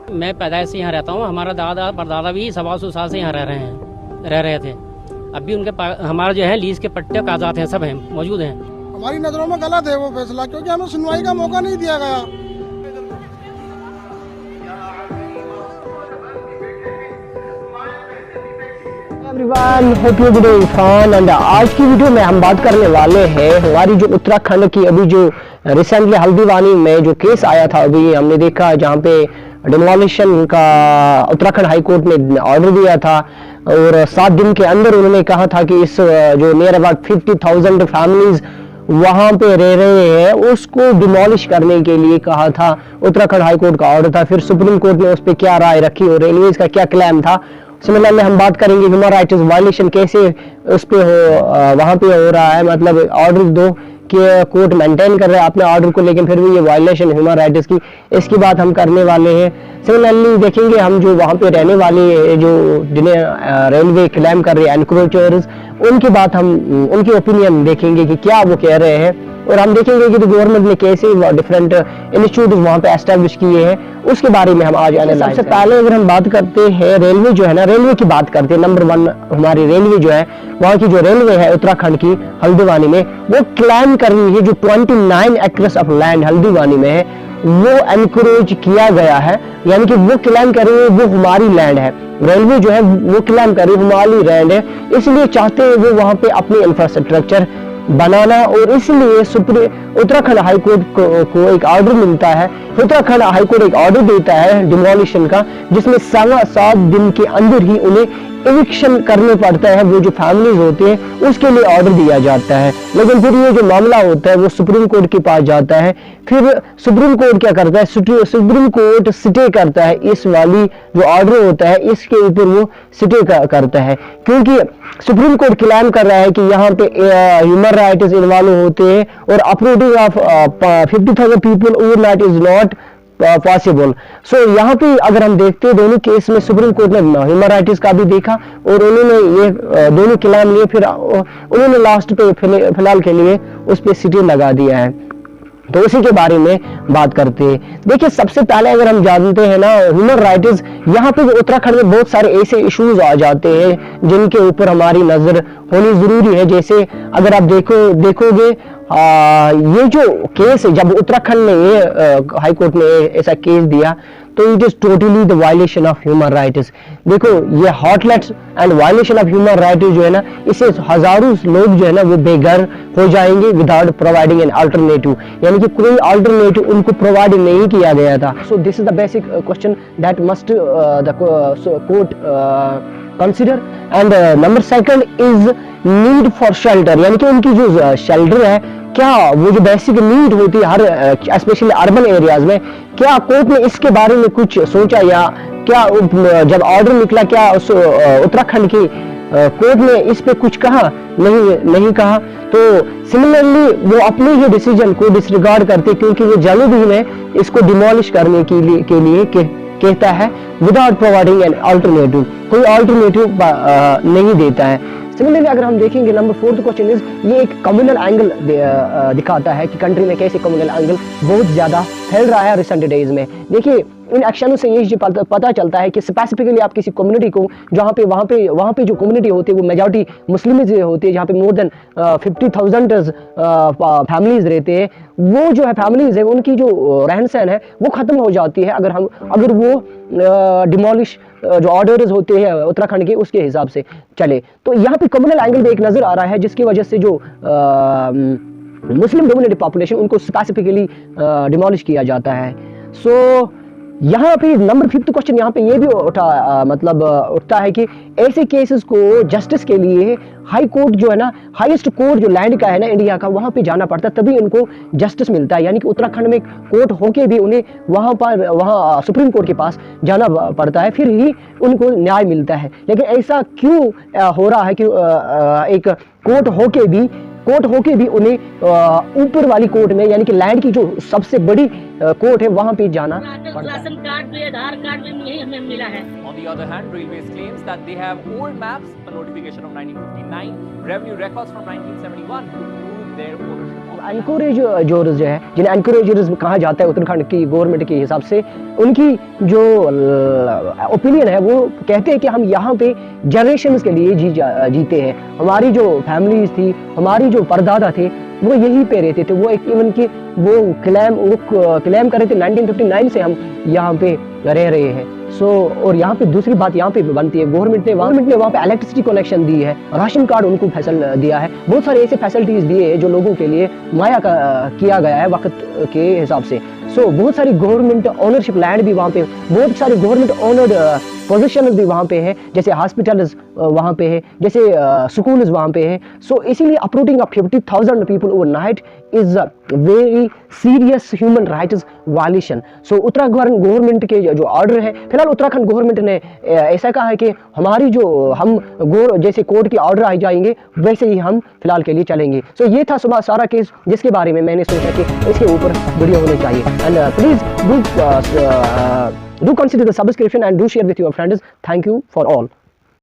मैं पैदाइश से यहाँ रहता हूँ। हमारा दादा परदादा भी 125 साल से यहाँ रह रहे थे। अभी उनके हमारा जो है लीज के पट्टे कागजात हैं, सब हैं, मौजूद हैं। हमारी नज़रों में गलत है वो फैसला, क्योंकि हमें सुनवाई का मौका नहीं दिया गया। Everyone, hope you doing fine. And आज की वीडियो में हम बात करने वाले हैं हमारी जो उत्तराखंड की अभी जो रिसेंटली हल्द्वानी में जो केस आया था, अभी हमने देखा जहां पे डिमोलिशन का उत्तराखंड हाई कोर्ट ने ऑर्डर दिया था और 7 दिन के अंदर उन्होंने कहा था कि इस जो नियर अबाउट 50,000 फैमिलीज वहां पे रह रहे हैं उसको डिमोलिश करने के लिए कहा था। उत्तराखंड हाई कोर्ट का ऑर्डर था। फिर सुप्रीम कोर्ट ने उस पर क्या राय रखी और रेलवेज का क्या क्लेम था, सिमिलरली हम बात करेंगे ह्यूमन राइट्स वायलेशन कैसे उस पे वहां पे हो रहा है। मतलब ऑर्डर दो कि कोर्ट मेंटेन कर रहा है अपने ऑर्डर को, लेकिन फिर भी ये वायलेशन ह्यूमन राइट्स की, इसकी बात हम करने वाले हैं। सिमिलरली देखेंगे हम जो वहां पे रहने वाले जो जिन्हें रेलवे क्लेम कर रहे हैं एनक्रोचर्स, उनकी बात हम उनकी ओपिनियन देखेंगे कि क्या वो कह रहे हैं। और हम देखेंगे कि गवर्नमेंट ने कैसे डिफरेंट इंस्टीट्यूट वहां पे एस्टेब्लिश किए हैं, उसके बारे में हम आज एनालाइज। सबसे पहले अगर हम बात करते हैं रेलवे जो है ना, रेलवे की बात करते हैं। नंबर 1 हमारी रेलवे जो है, वहां की जो रेलवे है उत्तराखंड की हल्द्वानी में, वो क्लेम कर रही है जो 29 एकर्स ऑफ लैंड हल्द्वानी में है वो एनक्रोच किया गया है, यानी कि वो क्लेम कर रही है वो हमारी लैंड है। रेलवे जो है वो क्लेम कर रही है हमारी लैंड है, इसलिए चाहते हैं वो वहां पे अपनी इंफ्रास्ट्रक्चर बनाना। और इसलिए उत्तराखंड हाई कोर्ट को एक ऑर्डर मिलता है, उत्तराखंड हाई कोर्ट एक ऑर्डर देता है डिमोलिशन का, जिसमें 7 दिन के अंदर ही उन्हें एविक्शन करने पड़ता है। वो जो फैमिलीज होते हैं उसके लिए ऑर्डर दिया जाता है, लेकिन फिर ये जो मामला होता है वो सुप्रीम कोर्ट के पास जाता है। फिर सुप्रीम कोर्ट क्या करता है, सुप्रीम कोर्ट स्टे करता है इस वाली जो ऑर्डर होता है इसके ऊपर वो स्टे करता है, क्योंकि सुप्रीम कोर्ट क्लेम कर रहा है कि यहाँ पे ह्यूमन राइट्स इन्वॉल्व होते हैं और uploading of 50,000 people overnight is not possible. So यहाँ पे अगर हम देखते हैं दोनों केस में सुप्रीम कोर्ट ने ह्यूमन राइट्स का भी देखा और उन्होंने ये दोनों क्लेम लिए, फिर उन्होंने लास्ट पे फिलहाल के लिए उस पर स्टे लगा दिया है। तो उसी के बारे में बात करते हैं। देखिए सबसे पहले अगर हम जानते हैं ना ह्यूमन राइट्स, यहाँ पे उत्तराखंड में बहुत सारे ऐसे इश्यूज आ जाते हैं जिनके ऊपर हमारी नजर होनी जरूरी है। जैसे अगर आप देखोगे ये जो केस है, जब उत्तराखंड ने ये हाई कोर्ट ने ऐसा केस दिया तो it is totally the violation of human rights. देखो ये हॉटलेट्स and violation of human rights जो है ना, इससे हजारों लोग जो है ना वो बेघर हो जाएंगे विदाउट प्रोवाइडिंग एन अल्टरनेटिव, यानी कि कोई अल्टरनेटिव उनको प्रोवाइड नहीं किया गया था। So this is the basic question that must the court consider. And number 2 is need for shelter, यानी कि उनकी जो शेल्टर है, क्या वो जो बेसिक नीड होती है हर स्पेशली अर्बन एरियाज में, क्या कोर्ट ने इसके बारे में कुछ सोचा, या क्या जब ऑर्डर निकला क्या उत्तराखंड की कोर्ट ने इस पे कुछ कहा? नहीं कहा। तो सिमिलरली वो अपने ही डिसीजन को डिसरिगार्ड करते, क्योंकि वो जल्दी में इसको डिमोलिश करने के लिए कहता है विदाउट प्रोवाइडिंग एन अल्टरनेटिव, कोई अल्टरनेटिव नहीं देता है। सिमिलरली अगर हम देखेंगे नंबर 4 क्वेश्चन इज, ये एक कम्युनल एंगल दिखाता है कि कंट्री में कैसे कम्युनल एंगल बहुत ज्यादा फैल रहा है रिसेंट डेज में। देखिए इन एक्शनों से ये पता चलता है कि स्पेसिफिकली आप किसी कम्युनिटी को जहाँ पे वहाँ पे जो कम्युनिटी होती है वो मेजॉरिटी मुस्लिम होती है, जहाँ पे मोर देन 50,000 फैमिलीज रहते हैं, वो जो है फैमिलीज है उनकी जो रहन सहन है वो खत्म हो जाती है अगर वो डिमोलिश जो ऑर्डर्स होते हैं उत्तराखंड के उसके हिसाब से चले। तो यहाँ पे कम्युनल एंगल भी एक नजर आ रहा है, जिसकी वजह से जो मुस्लिम डोमिनेटेड पॉपुलेशन उनको स्पेसिफिकली डिमोलिश किया जाता है। सो यहाँ पे नंबर 5 क्वेश्चन यहाँ पे ये भी उठता है कि ऐसे केसेस को जस्टिस के लिए हाई कोर्ट जो है ना, हाईएस्ट कोर्ट जो लैंड का है ना इंडिया का, वहां पे जाना पड़ता है तभी उनको जस्टिस मिलता है। यानी कि उत्तराखंड में कोर्ट होके भी उन्हें वहां सुप्रीम कोर्ट के पास जाना पड़ता है, फिर ही उनको न्याय मिलता है। लेकिन ऐसा क्यों हो रहा है कि एक कोर्ट होके भी उन्हें ऊपर वाली कोर्ट में, यानी कि लैंड की जो सबसे बड़ी कोर्ट है वहां पे जाना पड़ता है। राशन कार्ड भी, आधार कार्ड भी यही हमें मिला है। On the other hand, Railways claims that they have old maps, a notification of 1959, revenue records from 1971 to prove their ownership. एनकरेजर्स जो है, जिन्हें एनकरेजर्स कहा जाता है उत्तराखंड की गवर्नमेंट के हिसाब से, उनकी जो ओपिनियन है वो कहते हैं कि हम यहाँ पे जनरेशंस के लिए जीते हैं। हमारी जो फैमिलीज थी, हमारी जो परदादा थे, वो यहीं पे रहते थे। वो एक इवन की वो क्लेम कर रहे थे 1959 से हम यहाँ पे रह रहे हैं। और यहाँ पे दूसरी बात यहाँ पे बनती है, गवर्नमेंट ने वहाँ पे इलेक्ट्रिसिटी कनेक्शन दी है, राशन कार्ड उनको दिया है, बहुत सारे ऐसे फैसिलिटीज दिए हैं जो लोगों के लिए माया किया गया है वक्त के हिसाब से। बहुत सारी गवर्नमेंट ओनरशिप लैंड भी वहाँ पे, बहुत सारी गवर्नमेंट ओनर्ड पोजीशन भी वहाँ पे है, जैसे हॉस्पिटल्स वहाँ पे है, जैसे स्कूल्स वहाँ पे है। इसीलिए uprooting of 50,000 people overnight is a very serious human rights violation. Uttarakhand government के जो ऑर्डर है, फिलहाल उत्तराखंड गवर्नमेंट ने ऐसा कहा है कि हमारी जो हम जैसे कोर्ट के ऑर्डर आ जाएंगे वैसे ही हम फिलहाल के लिए चलेंगे। ये था सुबह सारा केस जिसके बारे में मैंने सोचा कि इसके ऊपर वीडियो होनी चाहिए। And please do consider the subscription and do share with your friends. Thank you for all.